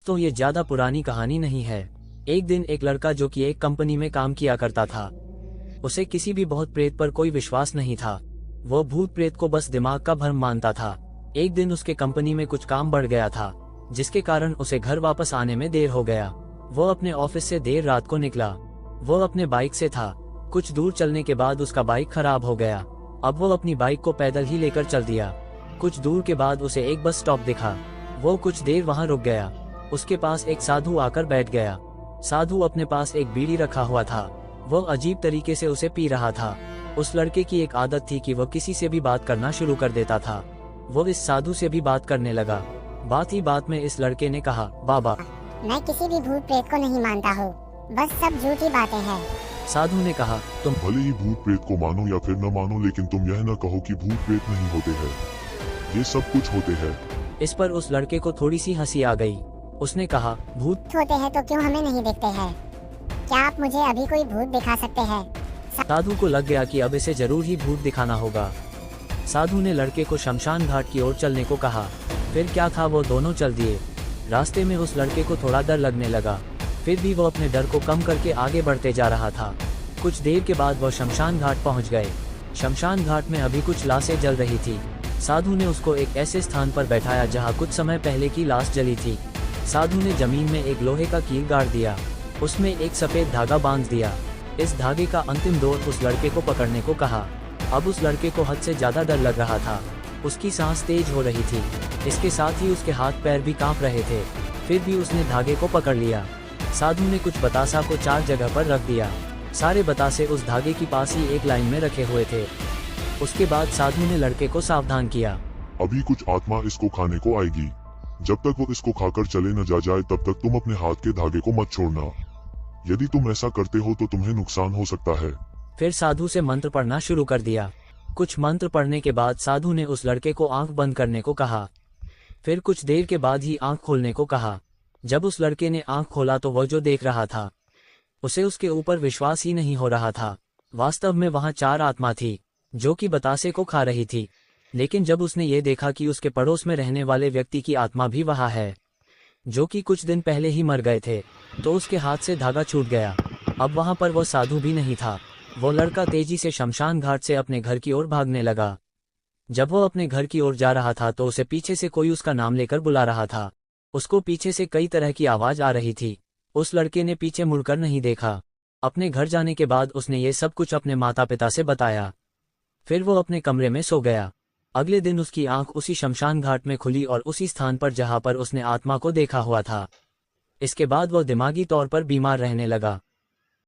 दोस्तों, ये ज्यादा पुरानी कहानी नहीं है। एक दिन एक लड़का जो कि एक कंपनी में काम किया करता था, उसे किसी भी बहुत प्रेत पर कोई विश्वास नहीं था। वो भूत प्रेत को बस दिमाग का भ्रम मानता था। एक दिन उसके कंपनी में कुछ काम बढ़ गया था, जिसके कारण उसे घर वापस आने में देर हो गया। वो अपने ऑफिस से देर रात को निकला। वो अपने बाइक से था। कुछ दूर चलने के बाद उसका बाइक खराब हो गया। अब वो अपनी बाइक को पैदल ही लेकर चल दिया। कुछ दूर के बाद उसे एक बस स्टॉप दिखा। वो कुछ देर वहां रुक गया। उसके पास एक साधु आकर बैठ गया। साधु अपने पास एक बीड़ी रखा हुआ था। वो अजीब तरीके से उसे पी रहा था। उस लड़के की एक आदत थी कि वह किसी से भी बात करना शुरू कर देता था। वो इस साधु से भी बात करने लगा। बात ही बात में इस लड़के ने कहा, बाबा, मैं किसी भी भूत प्रेत को नहीं मानता हूँ, बस सब झूठी बातें हैं। साधु ने कहा, तुम भले ही भूत प्रेत को मानो या फिर न मानो, लेकिन तुम यह न कहो कि भूत प्रेत नहीं होते हैं। ये सब कुछ होते हैं। इस पर उस लड़के को थोड़ी सी हंसी आ गई। उसने कहा, भूत होते हैं तो क्यों हमें नहीं दिखते हैं? क्या आप मुझे अभी कोई भूत दिखा सकते हैं? साधु को लग गया कि अब इसे जरूर ही भूत दिखाना होगा। साधु ने लड़के को शमशान घाट की ओर चलने को कहा। फिर क्या था, वो दोनों चल दिए। रास्ते में उस लड़के को थोड़ा डर लगने लगा, फिर भी वो अपने डर को कम करके आगे बढ़ते जा रहा था। कुछ देर के बाद वह शमशान घाट पहुंच गए। शमशान घाट में अभी कुछ लाशें जल रही थी। साधु ने उसको एक ऐसे स्थान पर बैठाया जहां कुछ समय पहले की लाश जली थी। साधु ने जमीन में एक लोहे का कील गाड़ दिया। उसमें एक सफेद धागा बांध दिया। इस धागे का अंतिम डोर उस लड़के को पकड़ने को कहा। अब उस लड़के को हद से ज्यादा डर लग रहा था। उसकी सांस तेज हो रही थी। इसके साथ ही उसके हाथ पैर भी कांप रहे थे। फिर भी उसने धागे को पकड़ लिया। साधु ने कुछ बतासा को 4 जगह पर रख दिया। सारे बतासे उस धागे की पास ही एक लाइन में रखे हुए थे। उसके बाद साधु ने लड़के को सावधान किया। अभी कुछ आत्मा इसको खाने को आएगी। जब तक वो इसको खाकर चले न जा जाए तब तक तुम अपने हाथ के धागे को मत छोड़ना। यदि तुम ऐसा करते हो तो तुम्हें नुकसान हो सकता है। फिर साधु से मंत्र पढ़ना शुरू कर दिया। कुछ मंत्र पढ़ने के बाद साधु ने उस लड़के को आंख बंद करने को कहा। फिर कुछ देर के बाद ही आंख खोलने को कहा। जब उस लड़के ने आंख खोला तो वह जो देख रहा था, उसे उसके ऊपर विश्वास ही नहीं हो रहा था। वास्तव में वहां 4 आत्मा थी जो कि बतासे को खा रही थी। लेकिन जब उसने ये देखा कि उसके पड़ोस में रहने वाले व्यक्ति की आत्मा भी वहां है, जो कि कुछ दिन पहले ही मर गए थे, तो उसके हाथ से धागा छूट गया। अब वहां पर वो साधु भी नहीं था। वो लड़का तेजी से शमशान घाट से अपने घर की ओर भागने लगा। जब वो अपने घर की ओर जा रहा था तो उसे पीछे से कोई उसका नाम लेकर बुला रहा था। उसको पीछे से कई तरह की आवाज आ रही थी। उस लड़के ने पीछे मुड़कर नहीं देखा। अपने घर जाने के बाद उसने ये सब कुछ अपने माता पिता से बताया। फिर वो अपने कमरे में सो गया। अगले दिन उसकी आंख उसी शमशान घाट में खुली और उसी स्थान पर जहां पर उसने आत्मा को देखा हुआ था। इसके बाद वो दिमागी तौर पर बीमार रहने लगा।